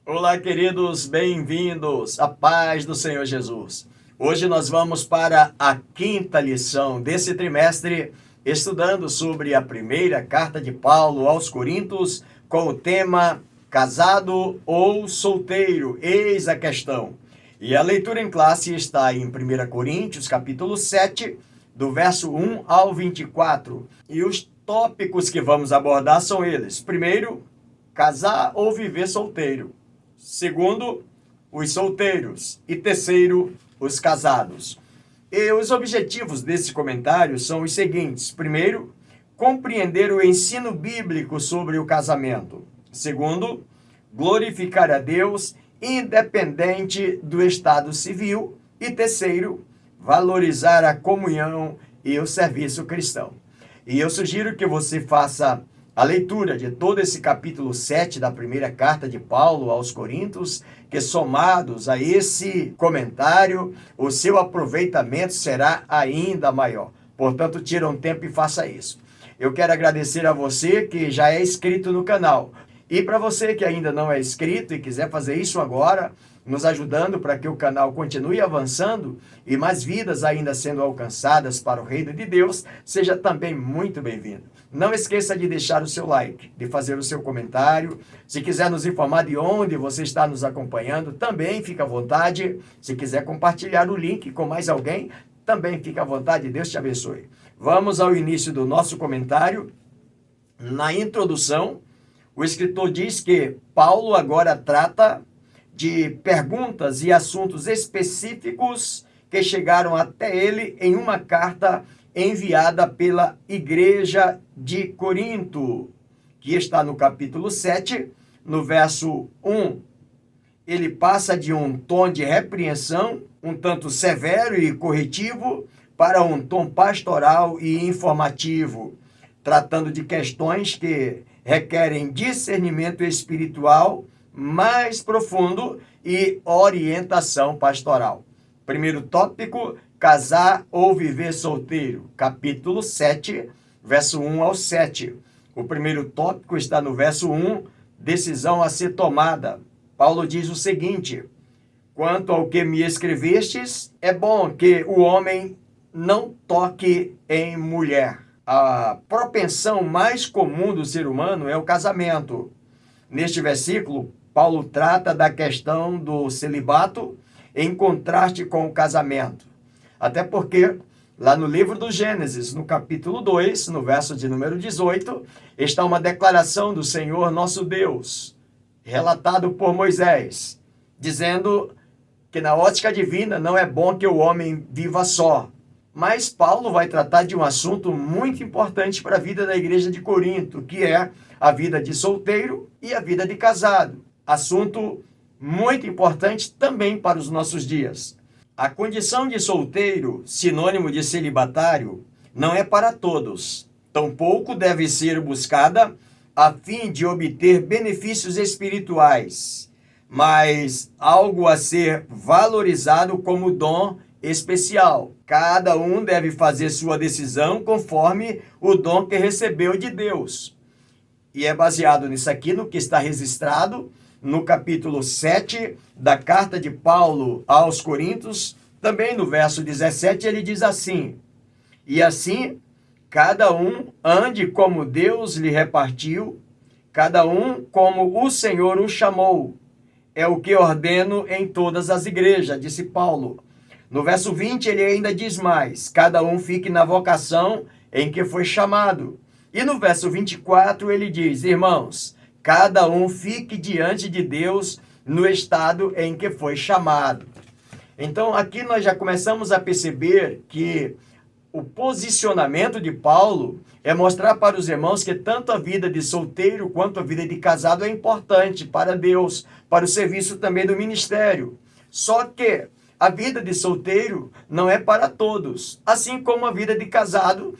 Olá, queridos, bem-vindos à paz do Senhor Jesus. Hoje nós vamos para a quinta lição desse trimestre, estudando sobre a primeira carta de Paulo aos Coríntios, com o tema Casado ou Solteiro? Eis a questão. E a leitura em classe está em 1 Coríntios, capítulo 7, do verso 1 ao 24. E os tópicos que vamos abordar são eles. Primeiro, casar ou viver solteiro. Segundo, os solteiros. E terceiro, os casados. E os objetivos desse comentário são os seguintes. Primeiro, compreender o ensino bíblico sobre o casamento. Segundo, glorificar a Deus independente do estado civil. E terceiro, valorizar a comunhão e o serviço cristão. E eu sugiro que você faça a leitura de todo esse capítulo 7 da primeira carta de Paulo aos Coríntios, que somados a esse comentário, o seu aproveitamento será ainda maior. Portanto, tira um tempo e faça isso. Eu quero agradecer a você que já é inscrito no canal. E para você que ainda não é inscrito e quiser fazer isso agora, nos ajudando para que o canal continue avançando e mais vidas ainda sendo alcançadas para o reino de Deus, seja também muito bem-vindo. Não esqueça de deixar o seu like, de fazer o seu comentário. Se quiser nos informar de onde você está nos acompanhando, também fica à vontade. Se quiser compartilhar o link com mais alguém, também fica à vontade. Deus te abençoe. Vamos ao início do nosso comentário. Na introdução, o escritor diz que Paulo agora trata de perguntas e assuntos específicos que chegaram até ele em uma carta enviada pela igreja de Corinto, que está no capítulo 7, no verso 1. Ele passa de um tom de repreensão, um tanto severo e corretivo, para um tom pastoral e informativo, tratando de questões que requerem discernimento espiritual mais profundo e orientação pastoral. Primeiro tópico, casar ou viver solteiro. Capítulo 7, verso 1 ao 7. O primeiro tópico está no verso 1, decisão a ser tomada. Paulo diz o seguinte: quanto ao que me escrevestes, é bom que o homem não toque em mulher. A propensão mais comum do ser humano é o casamento. Neste versículo, Paulo trata da questão do celibato em contraste com o casamento. Até porque, lá no livro do Gênesis, no capítulo 2, no verso de número 18, está uma declaração do Senhor nosso Deus, relatado por Moisés, dizendo que na ótica divina não é bom que o homem viva só. Mas Paulo vai tratar de um assunto muito importante para a vida da igreja de Corinto, que é a vida de solteiro e a vida de casado. Assunto muito importante também para os nossos dias. A condição de solteiro, sinônimo de celibatário, não é para todos. Tampouco deve ser buscada a fim de obter benefícios espirituais, mas algo a ser valorizado como dom especial. Cada um deve fazer sua decisão conforme o dom que recebeu de Deus. E é baseado nisso aqui, no que está registrado no capítulo 7 da carta de Paulo aos Coríntios, também no verso 17, ele diz assim: e assim, cada um ande como Deus lhe repartiu, cada um como o Senhor o chamou. É o que ordeno em todas as igrejas, disse Paulo. No verso 20, ele ainda diz mais: cada um fique na vocação em que foi chamado. E no verso 24, ele diz: irmãos, cada um fique diante de Deus no estado em que foi chamado. Então, aqui nós já começamos a perceber que o posicionamento de Paulo é mostrar para os irmãos que tanto a vida de solteiro quanto a vida de casado é importante para Deus, para o serviço também do ministério. Só que a vida de solteiro não é para todos, assim como a vida de casado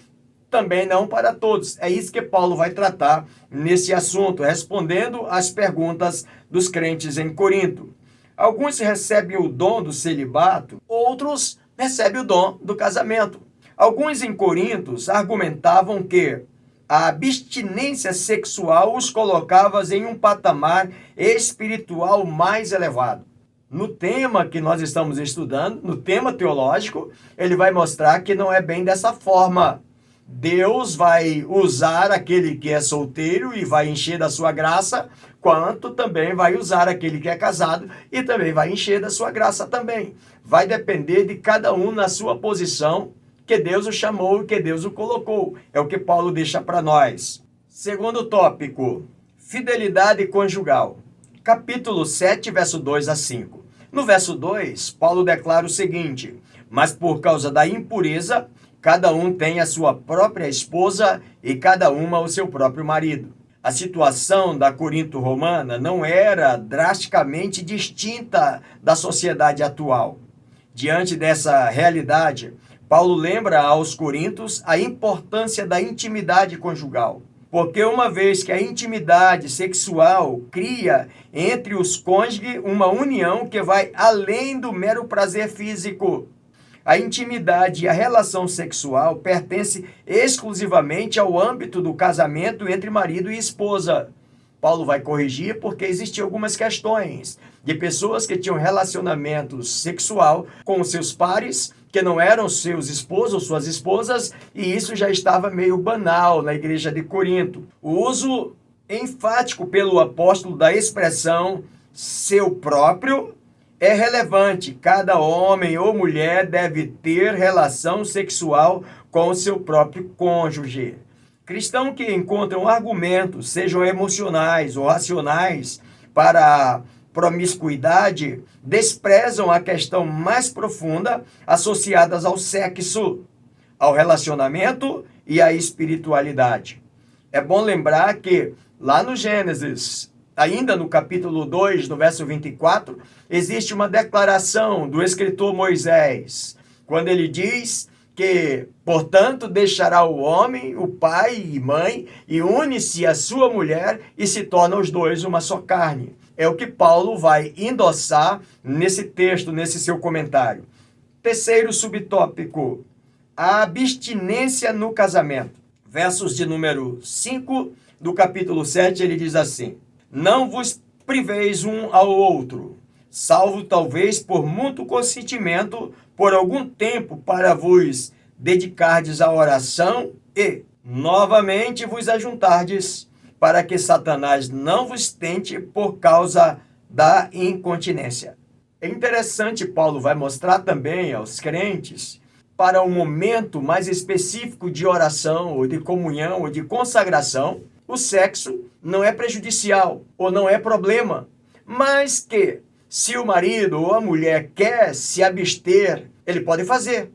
também não para todos. É isso que Paulo vai tratar nesse assunto, respondendo às perguntas dos crentes em Corinto. Alguns recebem o dom do celibato, outros recebem o dom do casamento. Alguns em Corinto argumentavam que a abstinência sexual os colocava em um patamar espiritual mais elevado. No tema que nós estamos estudando, no tema teológico, ele vai mostrar que não é bem dessa forma. Deus vai usar aquele que é solteiro e vai encher da sua graça, quanto também vai usar aquele que é casado e também vai encher da sua graça também. Vai depender de cada um na sua posição, que Deus o chamou e que Deus o colocou. É o que Paulo deixa para nós. Segundo tópico, fidelidade conjugal. Capítulo 7, verso 2 a 5. No verso 2, Paulo declara o seguinte: mas por causa da impureza, cada um tem a sua própria esposa e cada uma o seu próprio marido. A situação da Corinto romana não era drasticamente distinta da sociedade atual. Diante dessa realidade, Paulo lembra aos coríntios a importância da intimidade conjugal. Porque uma vez que a intimidade sexual cria entre os cônjuges uma união que vai além do mero prazer físico. A intimidade e a relação sexual pertence exclusivamente ao âmbito do casamento entre marido e esposa. Paulo vai corrigir porque existiam algumas questões de pessoas que tinham relacionamento sexual com seus pares, que não eram seus esposos ou suas esposas, e isso já estava meio banal na igreja de Corinto. O uso enfático pelo apóstolo da expressão seu próprio é relevante. Cada homem ou mulher deve ter relação sexual com o seu próprio cônjuge. Cristãos que encontram argumentos, sejam emocionais ou racionais, para a promiscuidade, desprezam a questão mais profunda associadas ao sexo, ao relacionamento e à espiritualidade. É bom lembrar que lá no Gênesis, ainda no capítulo 2, no verso 24, existe uma declaração do escritor Moisés, quando ele diz que, portanto, deixará o homem, o pai e mãe, e une-se a sua mulher, e se tornam os dois uma só carne. É o que Paulo vai endossar nesse texto, nesse seu comentário. Terceiro subtópico, a abstinência no casamento. Versos de número 5 do capítulo 7, ele diz assim: não vos priveis um ao outro, salvo talvez por mútuo consentimento, por algum tempo, para vos dedicardes à oração e, novamente, vos ajuntardes, para que Satanás não vos tente por causa da incontinência. É interessante, Paulo vai mostrar também aos crentes, para um momento mais específico de oração, ou de comunhão, ou de consagração, o sexo não é prejudicial, ou não é problema, mas que, se o marido ou a mulher quer se abster, ele pode fazer,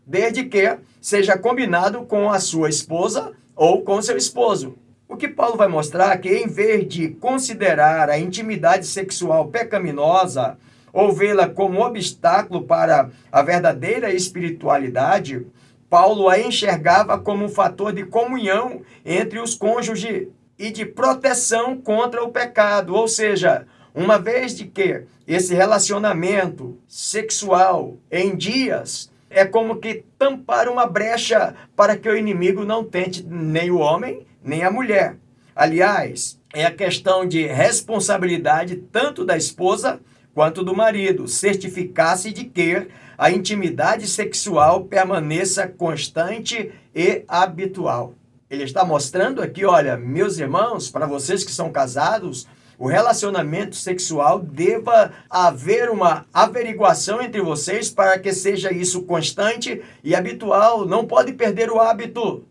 desde que seja combinado com a sua esposa ou com seu esposo. O que Paulo vai mostrar é que, em vez de considerar a intimidade sexual pecaminosa ou vê-la como obstáculo para a verdadeira espiritualidade, Paulo a enxergava como um fator de comunhão entre os cônjuges e de proteção contra o pecado, ou seja, uma vez de que esse relacionamento sexual em dias é como que tampar uma brecha para que o inimigo não tente nem o homem, nem a mulher. Aliás, é a questão de responsabilidade tanto da esposa quanto do marido, certificar-se de que a intimidade sexual permaneça constante e habitual. Ele está mostrando aqui, olha, meus irmãos, para vocês que são casados, o relacionamento sexual deva haver uma averiguação entre vocês para que seja isso constante e habitual. Não pode perder o hábito,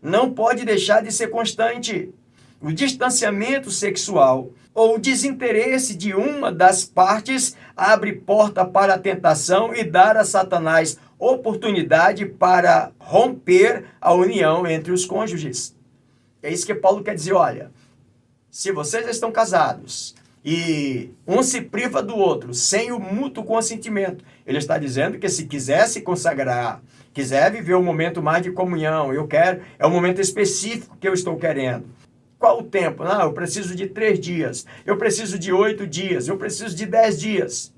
não pode deixar de ser constante. O distanciamento sexual ou o desinteresse de uma das partes abre porta para a tentação e dar a Satanás oportunidade para romper a união entre os cônjuges. É isso que Paulo quer dizer, olha, se vocês estão casados e um se priva do outro sem o mútuo consentimento, ele está dizendo que se quiser se consagrar, quiser viver um momento mais de comunhão, é um momento específico que eu estou querendo. Qual o tempo? Não, eu preciso de 3 dias, eu preciso de 8 dias, eu preciso de 10 dias.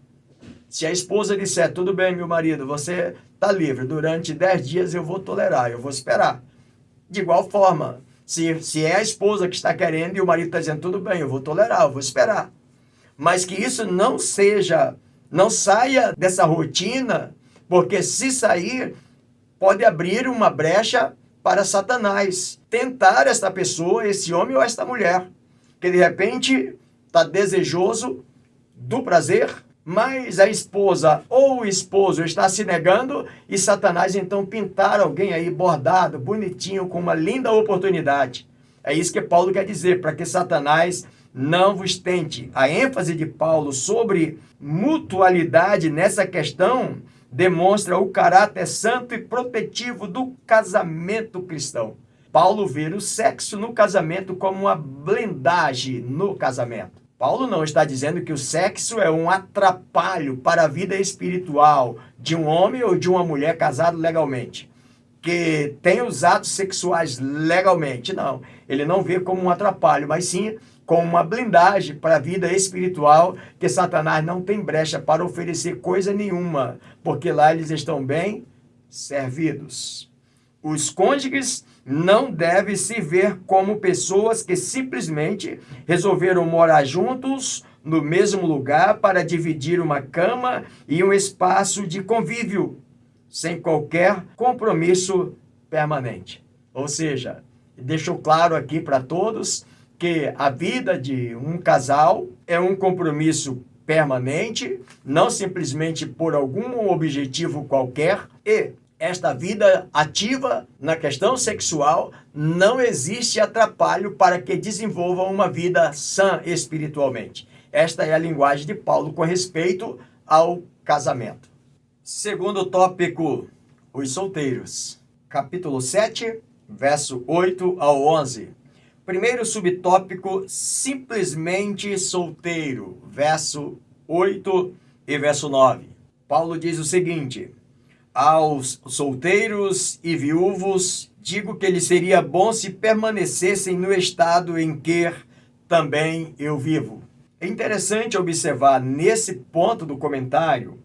Se a esposa disser, tudo bem, meu marido, você está livre, durante 10 dias eu vou tolerar, eu vou esperar. De igual forma, Se é a esposa que está querendo e o marido está dizendo, tudo bem, eu vou tolerar, eu vou esperar. Mas que isso não saia dessa rotina, porque se sair, pode abrir uma brecha para Satanás tentar esta pessoa, esse homem ou esta mulher, que de repente está desejoso do prazer, mas a esposa ou o esposo está se negando e Satanás então pintar alguém aí bordado, bonitinho, com uma linda oportunidade. É isso que Paulo quer dizer, para que Satanás não vos tente. A ênfase de Paulo sobre mutualidade nessa questão demonstra o caráter santo e protetivo do casamento cristão. Paulo vê o sexo no casamento como uma blindagem no casamento. Paulo não está dizendo que o sexo é um atrapalho para a vida espiritual de um homem ou de uma mulher casado legalmente, que tem os atos sexuais legalmente. Não, ele não vê como um atrapalho, mas sim como uma blindagem para a vida espiritual, que Satanás não tem brecha para oferecer coisa nenhuma, porque lá eles estão bem servidos. Os cônjuges não devem se ver como pessoas que simplesmente resolveram morar juntos no mesmo lugar para dividir uma cama e um espaço de convívio, sem qualquer compromisso permanente. Ou seja, deixou claro aqui para todos que a vida de um casal é um compromisso permanente, não simplesmente por algum objetivo qualquer, e esta vida ativa na questão sexual não existe atrapalho para que desenvolvam uma vida sã espiritualmente. Esta é a linguagem de Paulo com respeito ao casamento. Segundo tópico, os solteiros. Capítulo 7, verso 8 ao 11. Primeiro subtópico, simplesmente solteiro, verso 8 e verso 9. Paulo diz o seguinte: aos solteiros e viúvos, digo que lhes seria bom se permanecessem no estado em que também eu vivo. É interessante observar nesse ponto do comentário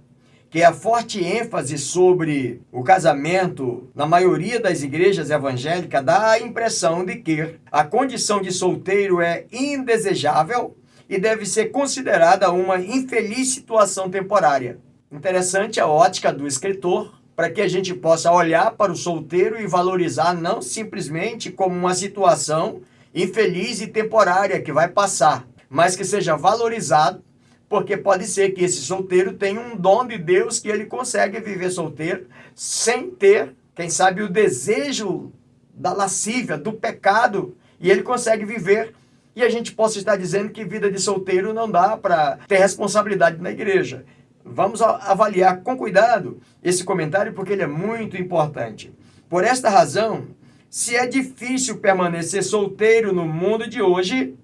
que a forte ênfase sobre o casamento na maioria das igrejas evangélicas dá a impressão de que a condição de solteiro é indesejável e deve ser considerada uma infeliz situação temporária. Interessante a ótica do escritor, para que a gente possa olhar para o solteiro e valorizar não simplesmente como uma situação infeliz e temporária que vai passar, mas que seja valorizado, porque pode ser que esse solteiro tenha um dom de Deus que ele consegue viver solteiro sem ter, quem sabe, o desejo da lascívia, do pecado, e ele consegue viver. E a gente possa estar dizendo que vida de solteiro não dá para ter responsabilidade na igreja. Vamos avaliar com cuidado esse comentário, porque ele é muito importante. Por esta razão, se é difícil permanecer solteiro no mundo de hoje,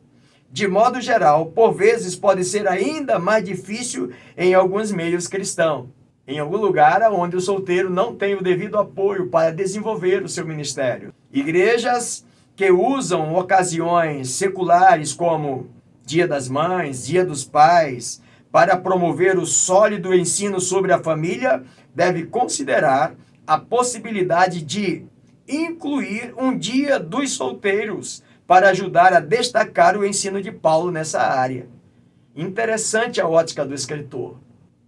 de modo geral, por vezes pode ser ainda mais difícil em alguns meios cristãos, em algum lugar onde o solteiro não tem o devido apoio para desenvolver o seu ministério. Igrejas que usam ocasiões seculares como Dia das Mães, Dia dos Pais, para promover o sólido ensino sobre a família, deve considerar a possibilidade de incluir um dia dos solteiros para ajudar a destacar o ensino de Paulo nessa área. Interessante a ótica do escritor.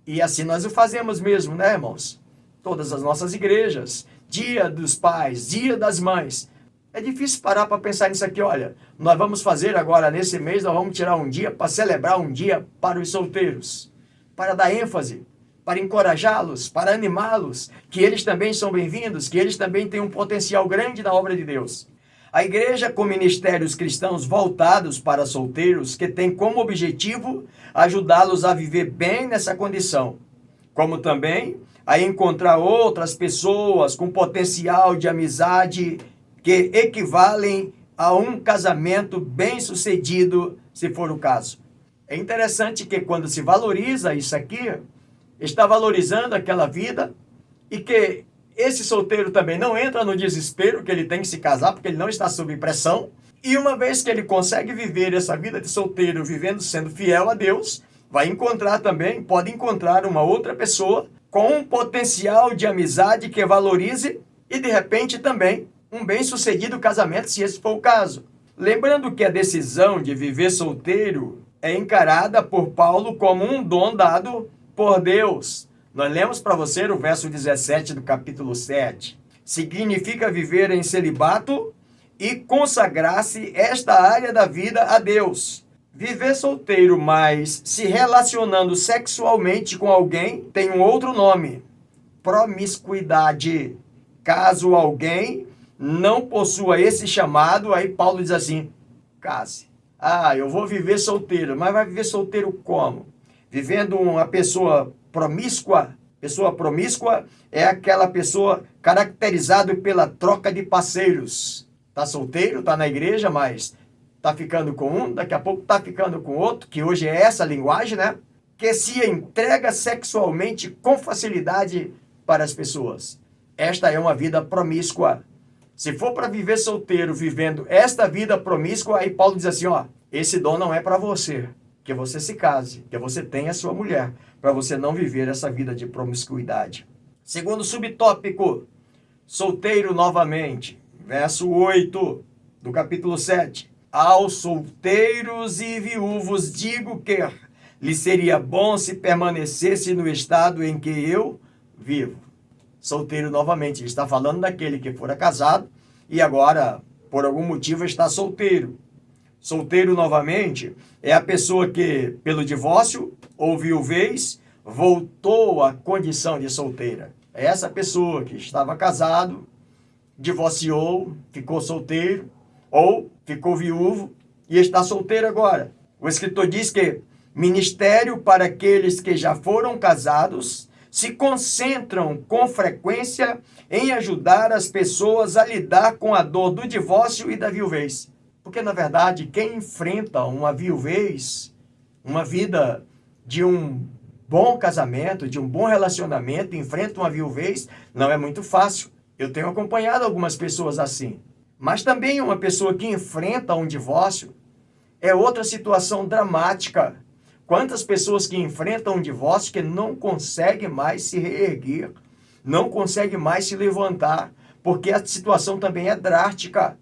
E assim nós o fazemos mesmo, né, irmãos? Todas as nossas igrejas, Dia dos Pais, Dia das Mães. É difícil parar para pensar nisso aqui. Olha, nós vamos fazer agora, nesse mês, nós vamos tirar um dia para celebrar um dia para os solteiros, para dar ênfase, para encorajá-los, para animá-los, que eles também são bem-vindos, que eles também têm um potencial grande na obra de Deus. A igreja com ministérios cristãos voltados para solteiros que tem como objetivo ajudá-los a viver bem nessa condição, como também a encontrar outras pessoas com potencial de amizade que equivalem a um casamento bem-sucedido, se for o caso. É interessante que quando se valoriza isso aqui, está valorizando aquela vida e que esse solteiro também não entra no desespero que ele tem que se casar, porque ele não está sob pressão. E uma vez que ele consegue viver essa vida de solteiro, vivendo, sendo fiel a Deus, vai encontrar também, pode encontrar uma outra pessoa com um potencial de amizade que valorize e de repente também um bem-sucedido casamento, se esse for o caso. Lembrando que a decisão de viver solteiro é encarada por Paulo como um dom dado por Deus. Nós lemos para você o verso 17 do capítulo 7. Significa viver em celibato e consagrar-se esta área da vida a Deus. Viver solteiro, mas se relacionando sexualmente com alguém, tem um outro nome: promiscuidade. Caso alguém não possua esse chamado, aí Paulo diz assim: case. Eu vou viver solteiro, mas vai viver solteiro como? Vivendo uma pessoa promíscua. Pessoa promíscua é aquela pessoa caracterizada pela troca de parceiros. Tá solteiro, tá na igreja, mas tá ficando com um, daqui a pouco tá ficando com outro, que hoje é essa linguagem, né? Que se entrega sexualmente com facilidade para as pessoas. Esta é uma vida promíscua. Se for para viver solteiro, vivendo esta vida promíscua, aí Paulo diz assim, esse dom não é para você. Que você se case, que você tenha sua mulher, para você não viver essa vida de promiscuidade. Segundo subtópico, solteiro novamente. Verso 8 do capítulo 7. Aos solteiros e viúvos digo que lhe seria bom se permanecesse no estado em que eu vivo. Solteiro novamente, ele está falando daquele que fora casado e agora, por algum motivo, está solteiro. Solteiro novamente é a pessoa que, pelo divórcio ou viuvez, voltou à condição de solteira. É essa pessoa que estava casado, divorciou, ficou solteiro, ou ficou viúvo e está solteiro agora. O escritor diz que ministério para aqueles que já foram casados se concentram com frequência em ajudar as pessoas a lidar com a dor do divórcio e da viuvez. Porque, na verdade, quem enfrenta uma viuvez, uma vida de um bom casamento, de um bom relacionamento, enfrenta uma viuvez, não é muito fácil. Eu tenho acompanhado algumas pessoas assim. Mas também uma pessoa que enfrenta um divórcio é outra situação dramática. Quantas pessoas que enfrentam um divórcio que não conseguem mais se reerguer, não conseguem mais se levantar, porque a situação também é drástica.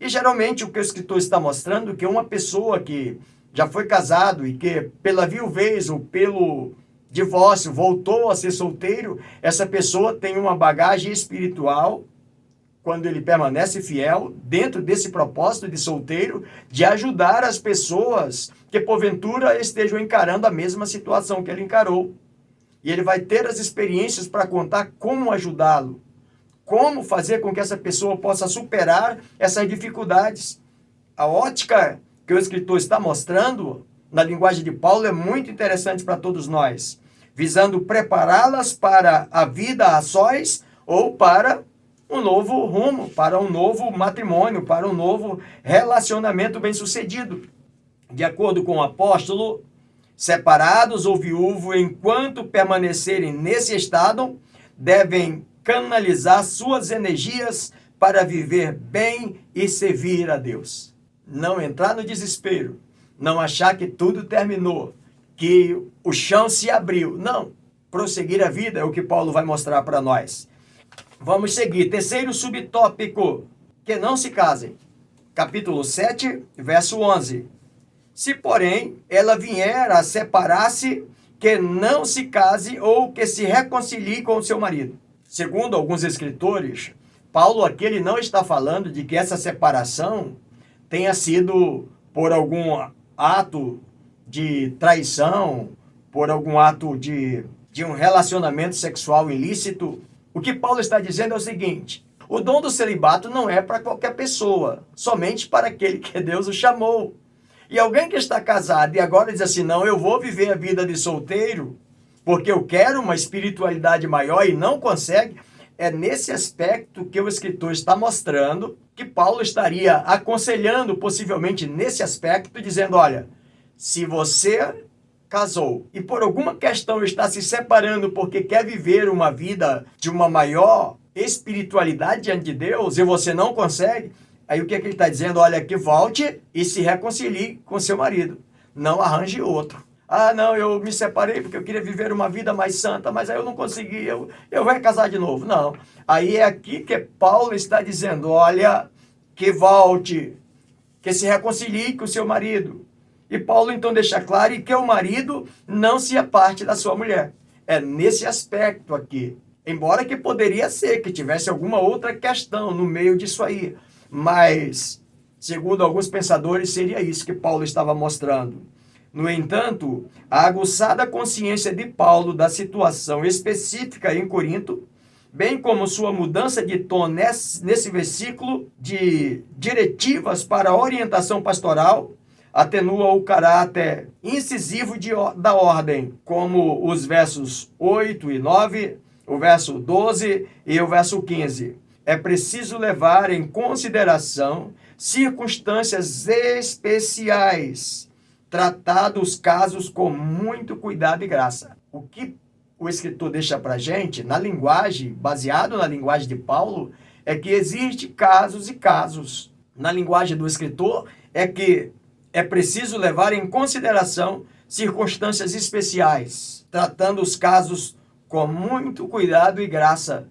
E geralmente o que o escritor está mostrando é que uma pessoa que já foi casado e que pela viuvez ou pelo divórcio voltou a ser solteiro, essa pessoa tem uma bagagem espiritual, quando ele permanece fiel, dentro desse propósito de solteiro, de ajudar as pessoas que porventura estejam encarando a mesma situação que ele encarou. E ele vai ter as experiências para contar como ajudá-lo, como fazer com que essa pessoa possa superar essas dificuldades. A ótica que o escritor está mostrando, na linguagem de Paulo, é muito interessante para todos nós, visando prepará-las para a vida a sós ou para um novo rumo, para um novo matrimônio, para um novo relacionamento bem-sucedido. De acordo com o apóstolo, separados ou viúvos, enquanto permanecerem nesse estado, devem canalizar suas energias para viver bem e servir a Deus. Não entrar no desespero, não achar que tudo terminou, que o chão se abriu. Não, prosseguir a vida é o que Paulo vai mostrar para nós. Vamos seguir. Terceiro subtópico, que não se casem. Capítulo 7, verso 11. Se, porém, ela vier a separar-se, que não se case ou que se reconcilie com o seu marido. Segundo alguns escritores, Paulo aqui ele não está falando de que essa separação tenha sido por algum ato de traição, por algum ato de um relacionamento sexual ilícito. O que Paulo está dizendo é o seguinte: o dom do celibato não é para qualquer pessoa, somente para aquele que Deus o chamou. E alguém que está casado e agora diz assim, não, eu vou viver a vida de solteiro, porque eu quero uma espiritualidade maior e não consegue, é nesse aspecto que o escritor está mostrando que Paulo estaria aconselhando, possivelmente nesse aspecto, dizendo, olha, se você casou e por alguma questão está se separando porque quer viver uma vida de uma maior espiritualidade diante de Deus e você não consegue, aí o que é que ele está dizendo? Olha, que volte e se reconcilie com seu marido. Não arranje outro. Ah, não, eu me separei porque eu queria viver uma vida mais santa, mas aí eu não consegui, eu vou casar de novo. Não. Aí é aqui que Paulo está dizendo, olha, que volte, que se reconcilie com o seu marido. E Paulo então deixa claro que o marido não se aparte da sua mulher. É nesse aspecto aqui. Embora que poderia ser que tivesse alguma outra questão no meio disso aí. Mas, segundo alguns pensadores, seria isso que Paulo estava mostrando. No entanto, a aguçada consciência de Paulo da situação específica em Corinto, bem como sua mudança de tom nesse versículo de diretivas para a orientação pastoral, atenua o caráter incisivo da ordem, como os versos 8 e 9, o verso 12 e o verso 15. É preciso levar em consideração circunstâncias especiais, tratar dos casos com muito cuidado e graça. O que o escritor deixa para a gente, na linguagem, baseado na linguagem de Paulo, é que existe casos e casos. Na linguagem do escritor, é que é preciso levar em consideração circunstâncias especiais, tratando os casos com muito cuidado e graça,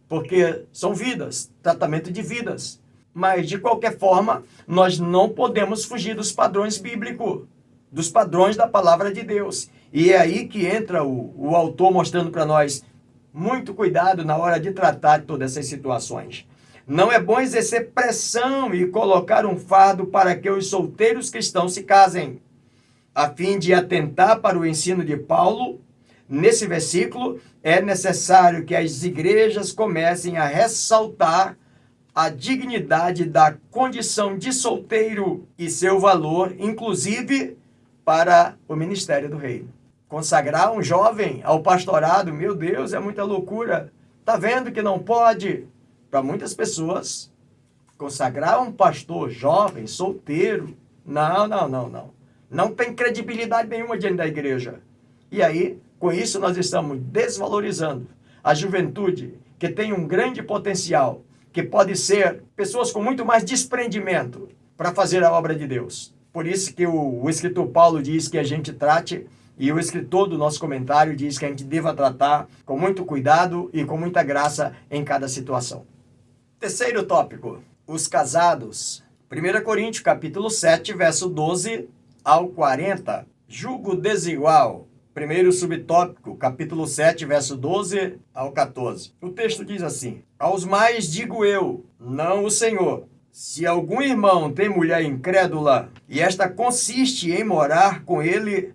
porque são vidas, tratamento de vidas. Mas, de qualquer forma, nós não podemos fugir dos padrões bíblicos, dos padrões da palavra de Deus. E é aí que entra o autor mostrando para nós muito cuidado na hora de tratar de todas essas situações. Não é bom exercer pressão e colocar um fardo para que os solteiros cristãos se casem. A fim de atentar para o ensino de Paulo, nesse versículo, é necessário que as igrejas comecem a ressaltar a dignidade da condição de solteiro e seu valor, inclusive para o ministério do reino. Consagrar um jovem ao pastorado, meu Deus, é muita loucura. Tá vendo que não pode? Para muitas pessoas, consagrar um pastor jovem, solteiro, não. Não tem credibilidade nenhuma diante da igreja. E aí, com isso, nós estamos desvalorizando a juventude, que tem um grande potencial, que pode ser pessoas com muito mais desprendimento para fazer a obra de Deus. Por isso que o escritor Paulo diz que a gente trate, e o escritor do nosso comentário diz que a gente deva tratar com muito cuidado e com muita graça em cada situação. Terceiro tópico, os casados. 1 Coríntios, capítulo 7, verso 12 ao 40. Jugo desigual. Primeiro subtópico, capítulo 7, verso 12 ao 14. O texto diz assim: aos mais digo eu, não o Senhor, se algum irmão tem mulher incrédula e esta consiste em morar com ele,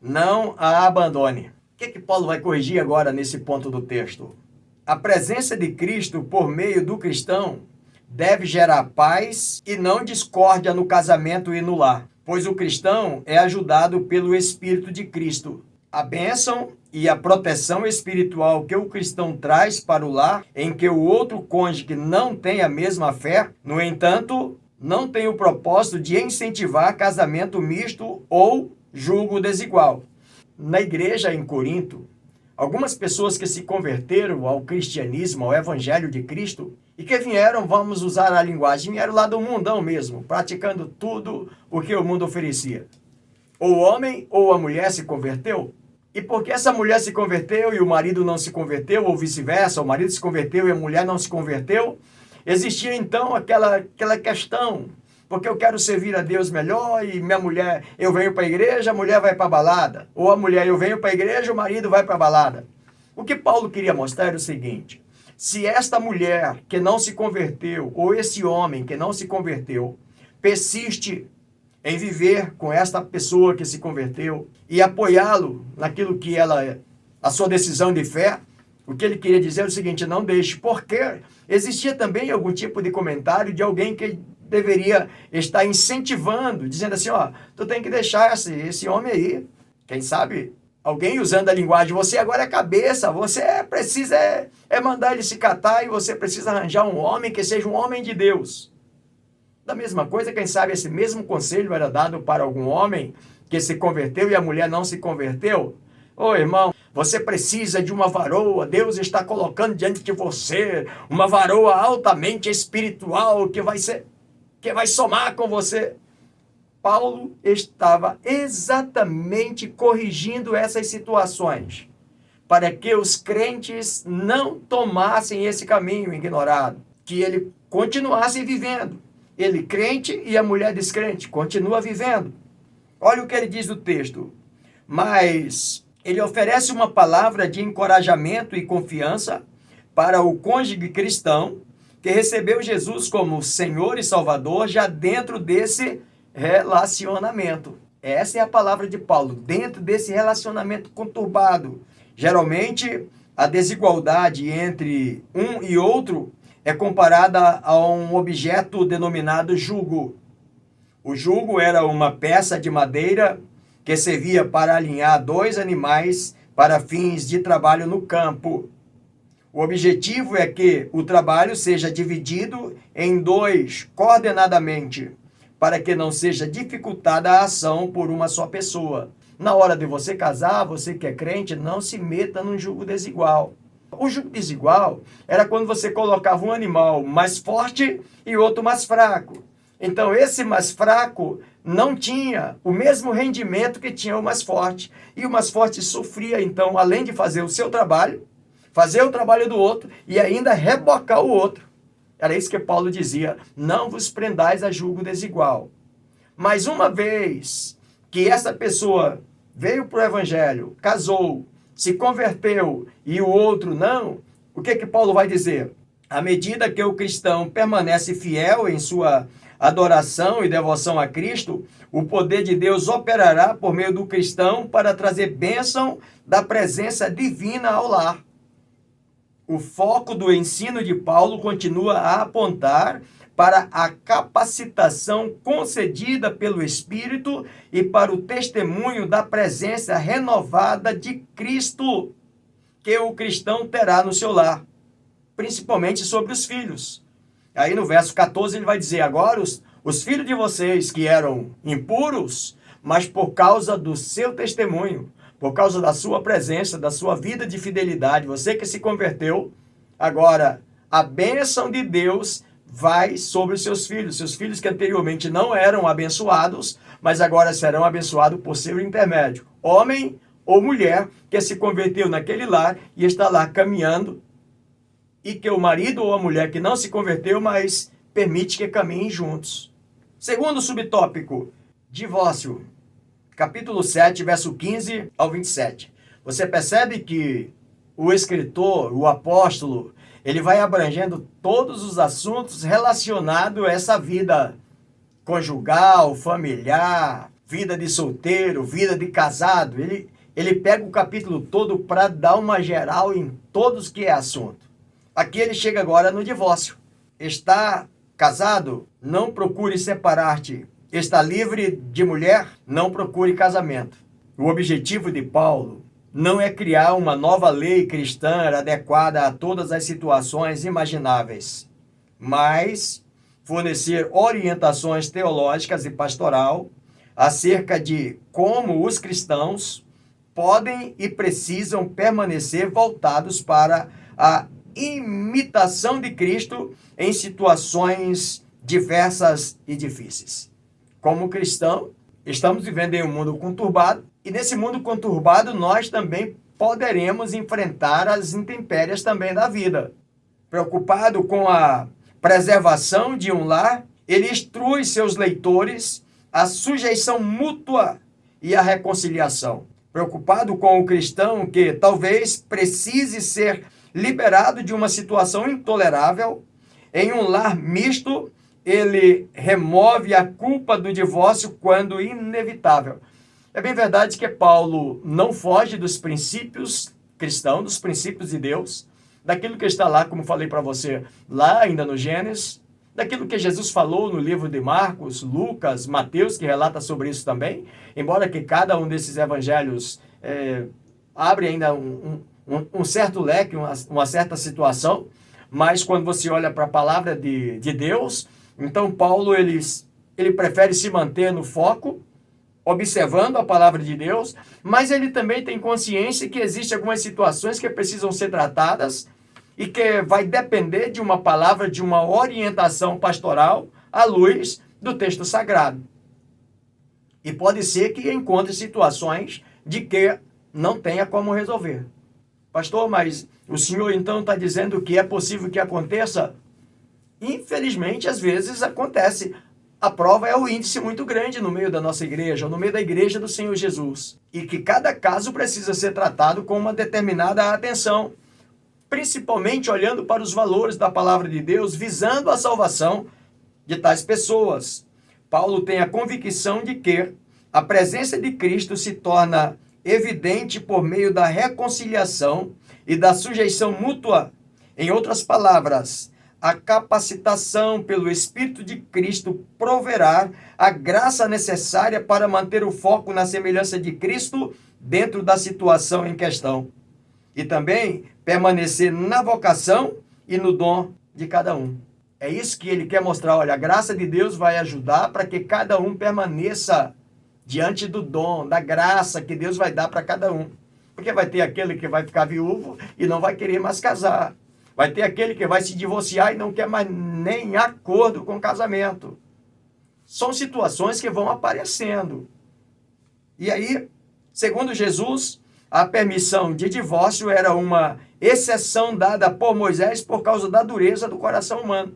não a abandone. O que Paulo vai corrigir agora nesse ponto do texto? A presença de Cristo por meio do cristão deve gerar paz e não discórdia no casamento e no lar, pois o cristão é ajudado pelo Espírito de Cristo. A bênção e a proteção espiritual que o cristão traz para o lar, em que o outro cônjuge não tem a mesma fé, no entanto, não tem o propósito de incentivar casamento misto ou julgo desigual. Na igreja em Corinto, algumas pessoas que se converteram ao cristianismo, ao evangelho de Cristo, e que vieram, vamos usar a linguagem, vieram lá do mundão mesmo, praticando tudo o que o mundo oferecia. Ou o homem ou a mulher se converteu, e porque essa mulher se converteu e o marido não se converteu, ou vice-versa, o marido se converteu e a mulher não se converteu, existia então aquela questão, porque eu quero servir a Deus melhor e minha mulher, eu venho para a igreja, a mulher vai para a balada. Ou a mulher, eu venho para a igreja, o marido vai para a balada. O que Paulo queria mostrar era o seguinte: se esta mulher que não se converteu, ou esse homem que não se converteu, persiste em viver com esta pessoa que se converteu e apoiá-lo naquilo que a sua decisão de fé, o que ele queria dizer é o seguinte: não deixe, porque existia também algum tipo de comentário de alguém que deveria estar incentivando, dizendo assim, ó, tu tem que deixar esse homem aí. Quem sabe alguém usando a linguagem, você agora é cabeça, você precisa mandar ele se catar e você precisa arranjar um homem que seja um homem de Deus. Da mesma coisa, quem sabe esse mesmo conselho era dado para algum homem que se converteu e a mulher não se converteu. Ô irmão, você precisa de uma varoa, Deus está colocando diante de você uma varoa altamente espiritual que vai somar com você. Paulo estava exatamente corrigindo essas situações, para que os crentes não tomassem esse caminho ignorado, que ele continuasse vivendo. Ele crente e a mulher descrente continua vivendo. Olha o que ele diz no texto. Mas ele oferece uma palavra de encorajamento e confiança para o cônjuge cristão que recebeu Jesus como Senhor e Salvador já dentro desse relacionamento. Essa é a palavra de Paulo, dentro desse relacionamento conturbado. Geralmente, a desigualdade entre um e outro é comparada a um objeto denominado jugo. O jugo era uma peça de madeira que servia para alinhar dois animais para fins de trabalho no campo. O objetivo é que o trabalho seja dividido em dois coordenadamente, para que não seja dificultada a ação por uma só pessoa. Na hora de você casar, você que é crente, não se meta num jugo desigual. O jugo desigual era quando você colocava um animal mais forte e outro mais fraco. Então, esse mais fraco não tinha o mesmo rendimento que tinha o mais forte. E o mais forte sofria, então, além de fazer o seu trabalho, fazer o trabalho do outro e ainda rebocar o outro. Era isso que Paulo dizia, não vos prendais a jugo desigual. Mas uma vez que essa pessoa veio para o evangelho, casou, se converteu e o outro não, o que Paulo vai dizer? À medida que o cristão permanece fiel em sua adoração e devoção a Cristo, o poder de Deus operará por meio do cristão para trazer bênção da presença divina ao lar. O foco do ensino de Paulo continua a apontar para a capacitação concedida pelo Espírito e para o testemunho da presença renovada de Cristo que o cristão terá no seu lar, principalmente sobre os filhos. Aí no verso 14 ele vai dizer, agora os filhos de vocês que eram impuros, mas por causa do seu testemunho, por causa da sua presença, da sua vida de fidelidade, você que se converteu, agora a bênção de Deus vai sobre os seus filhos que anteriormente não eram abençoados, mas agora serão abençoados por seu intermédio. Homem ou mulher que se converteu naquele lar e está lá caminhando, e que o marido ou a mulher que não se converteu, mas permite que caminhem juntos. Segundo subtópico, divórcio. Capítulo 7, verso 15 ao 27. Você percebe que o escritor, o apóstolo, ele vai abrangendo todos os assuntos relacionados a essa vida conjugal, familiar, vida de solteiro, vida de casado. Ele pega o capítulo todo para dar uma geral em todos que é assunto. Aqui ele chega agora no divórcio. Está casado? Não procure separar-te. Está livre de mulher? Não procure casamento. O objetivo de Paulo não é criar uma nova lei cristã adequada a todas as situações imagináveis, mas fornecer orientações teológicas e pastoral acerca de como os cristãos podem e precisam permanecer voltados para a imitação de Cristo em situações diversas e difíceis. Como cristão, estamos vivendo em um mundo conturbado, e nesse mundo conturbado nós também poderemos enfrentar as intempéries também da vida. Preocupado com a preservação de um lar, ele instrui seus leitores à sujeição mútua e à reconciliação. Preocupado com o cristão que talvez precise ser liberado de uma situação intolerável, em um lar misto, ele remove a culpa do divórcio quando inevitável. É bem verdade que Paulo não foge dos princípios cristãos, dos princípios de Deus, daquilo que está lá, como falei para você, lá ainda no Gênesis, daquilo que Jesus falou no livro de Marcos, Lucas, Mateus, que relata sobre isso também, embora que cada um desses evangelhos abre ainda um certo leque, uma certa situação, mas quando você olha para a palavra de Deus, então Paulo ele prefere se manter no foco, observando a palavra de Deus, mas ele também tem consciência que existem algumas situações que precisam ser tratadas e que vai depender de uma palavra, de uma orientação pastoral à luz do texto sagrado. E pode ser que encontre situações de que não tenha como resolver. Pastor, mas o senhor então está dizendo que é possível que aconteça? Infelizmente, às vezes acontece. A prova é o índice muito grande no meio da nossa igreja, ou no meio da igreja do Senhor Jesus. E que cada caso precisa ser tratado com uma determinada atenção, principalmente olhando para os valores da palavra de Deus, visando a salvação de tais pessoas. Paulo tem a convicção de que a presença de Cristo se torna evidente por meio da reconciliação e da sujeição mútua. Em outras palavras, a capacitação pelo Espírito de Cristo proverá a graça necessária para manter o foco na semelhança de Cristo dentro da situação em questão. E também permanecer na vocação e no dom de cada um. É isso que ele quer mostrar. Olha, a graça de Deus vai ajudar para que cada um permaneça diante do dom, da graça que Deus vai dar para cada um. Porque vai ter aquele que vai ficar viúvo e não vai querer mais casar. Vai ter aquele que vai se divorciar e não quer mais nem acordo com o casamento. São situações que vão aparecendo. E aí, segundo Jesus, a permissão de divórcio era uma exceção dada por Moisés por causa da dureza do coração humano.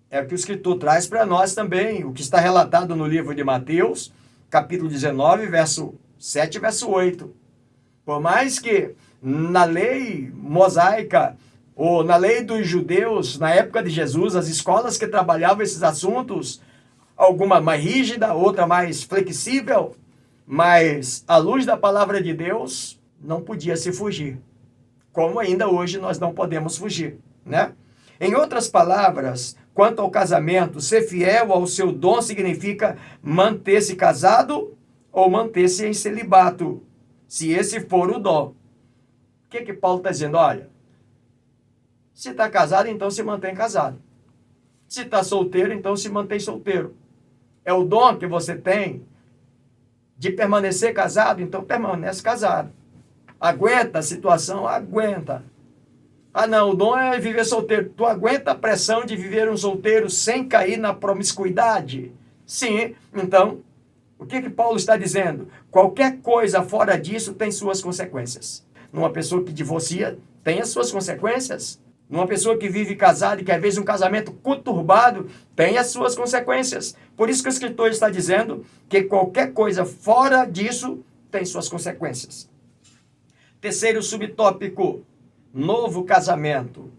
É o que o escritor traz para nós também, o que está relatado no livro de Mateus, capítulo 19, verso 7 e verso 8. Por mais que na lei mosaica, ou na lei dos judeus, na época de Jesus, as escolas que trabalhavam esses assuntos, alguma mais rígida, outra mais flexível, mas à luz da palavra de Deus, não podia se fugir. Como ainda hoje nós não podemos fugir, né? Em outras palavras, quanto ao casamento, ser fiel ao seu dom significa manter-se casado ou manter-se em celibato, se esse for o dom. O que Paulo está dizendo? Olha, se está casado, então se mantém casado. Se está solteiro, então se mantém solteiro. É o dom que você tem de permanecer casado, então permanece casado. Aguenta a situação? Aguenta. Ah, não, o dom é viver solteiro. Tu aguenta a pressão de viver um solteiro sem cair na promiscuidade? Sim. Então, o que Paulo está dizendo? Qualquer coisa fora disso tem suas consequências. Numa pessoa que divorcia, tem as suas consequências. Numa pessoa que vive casada e que às vezes um casamento conturbado, tem as suas consequências. Por isso que o escritor está dizendo que qualquer coisa fora disso tem suas consequências. Terceiro subtópico, novo casamento.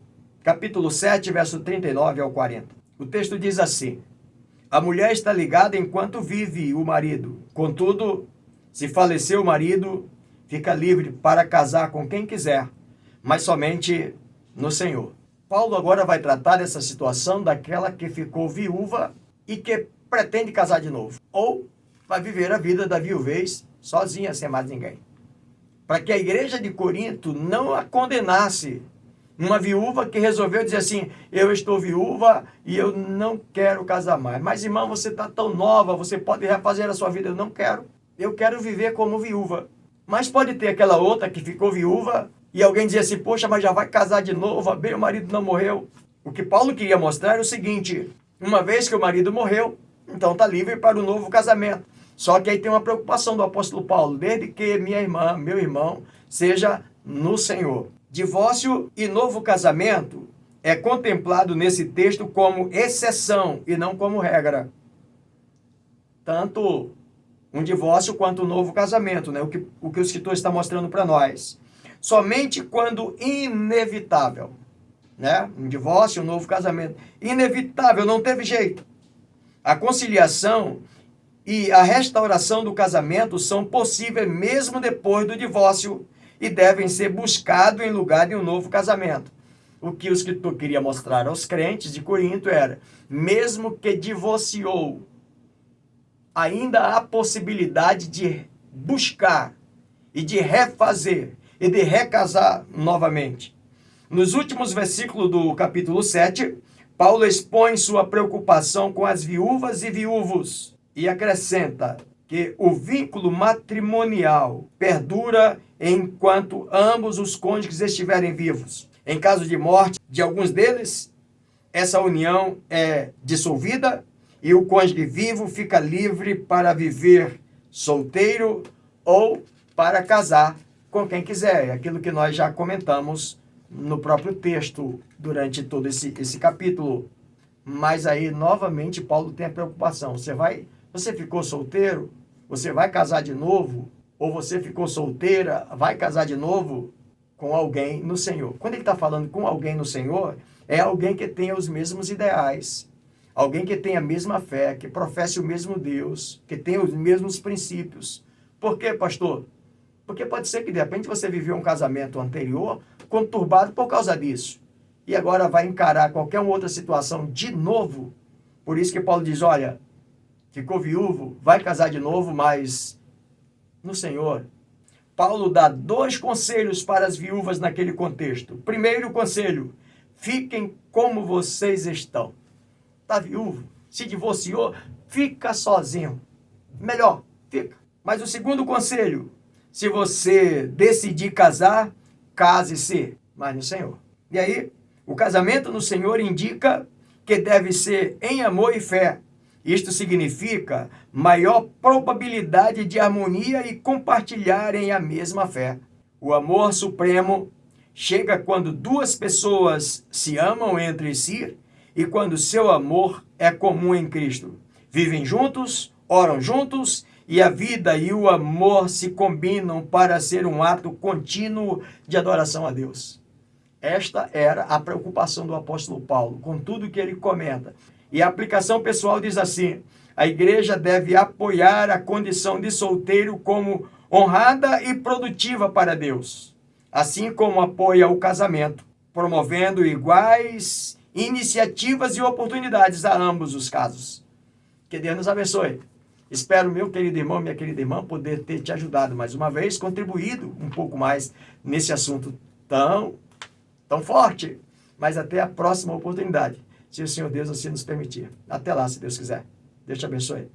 Capítulo 7, verso 39 ao 40. O texto diz assim: a mulher está ligada enquanto vive o marido. Contudo, se falecer o marido, fica livre para casar com quem quiser, mas somente no Senhor. Paulo agora vai tratar dessa situação daquela que ficou viúva e que pretende casar de novo. Ou vai viver a vida da viuvez sozinha, sem mais ninguém. Para que a igreja de Corinto não a condenasse. Uma viúva que resolveu dizer assim: eu estou viúva e eu não quero casar mais. Mas, irmão, você está tão nova, você pode refazer a sua vida. Eu não quero. Eu quero viver como viúva. Mas pode ter aquela outra que ficou viúva e alguém dizer assim: poxa, mas já vai casar de novo, bem, o marido não morreu. O que Paulo queria mostrar é o seguinte: uma vez que o marido morreu, então está livre para o novo casamento. Só que aí tem uma preocupação do apóstolo Paulo: desde que minha irmã, meu irmão, seja no Senhor. Divórcio e novo casamento é contemplado nesse texto como exceção e não como regra. Tanto um divórcio quanto um novo casamento, né? O que o escritor está mostrando para nós. Somente quando inevitável, né? Um divórcio, um novo casamento. Inevitável, não teve jeito. A conciliação e a restauração do casamento são possíveis mesmo depois do divórcio e devem ser buscados em lugar de um novo casamento. O que o escritor queria mostrar aos crentes de Corinto era: mesmo que divorciou, ainda há possibilidade de buscar e de refazer e de recasar novamente. Nos últimos versículos do capítulo 7, Paulo expõe sua preocupação com as viúvas e viúvos e acrescenta que o vínculo matrimonial perdura enquanto ambos os cônjuges estiverem vivos. Em caso de morte de alguns deles, essa união é dissolvida e o cônjuge vivo fica livre para viver solteiro ou para casar com quem quiser. É aquilo que nós já comentamos no próprio texto durante todo esse capítulo. Mas aí, novamente, Paulo tem a preocupação. Você ficou solteiro? Você vai casar de novo? Ou você ficou solteira? Vai casar de novo com alguém no Senhor? Quando ele está falando com alguém no Senhor, é alguém que tenha os mesmos ideais, alguém que tenha a mesma fé, que professe o mesmo Deus, que tenha os mesmos princípios. Por quê, pastor? Porque pode ser que, de repente, você viveu um casamento anterior conturbado por causa disso. E agora vai encarar qualquer outra situação de novo. Por isso que Paulo diz, olha, ficou viúvo, vai casar de novo, mas no Senhor. Paulo dá 2 conselhos para as viúvas naquele contexto. Primeiro conselho, fiquem como vocês estão. Está viúvo, se divorciou, fica sozinho. Melhor, fica. Mas o segundo conselho, se você decidir casar, case-se, mas no Senhor. E aí, o casamento no Senhor indica que deve ser em amor e fé. Isto significa maior probabilidade de harmonia e compartilharem a mesma fé. O amor supremo chega quando 2 pessoas se amam entre si e quando seu amor é comum em Cristo. Vivem juntos, oram juntos e a vida e o amor se combinam para ser um ato contínuo de adoração a Deus. Esta era a preocupação do apóstolo Paulo, com tudo que ele comenta. E a aplicação pessoal diz assim, a igreja deve apoiar a condição de solteiro como honrada e produtiva para Deus, assim como apoia o casamento, promovendo iguais iniciativas e oportunidades a ambos os casos. Que Deus nos abençoe. Espero, meu querido irmão, minha querida irmã, poder ter te ajudado mais uma vez, contribuído um pouco mais nesse assunto tão forte. Mas até a próxima oportunidade, se o Senhor Deus assim nos permitir. Até lá, se Deus quiser. Deus te abençoe.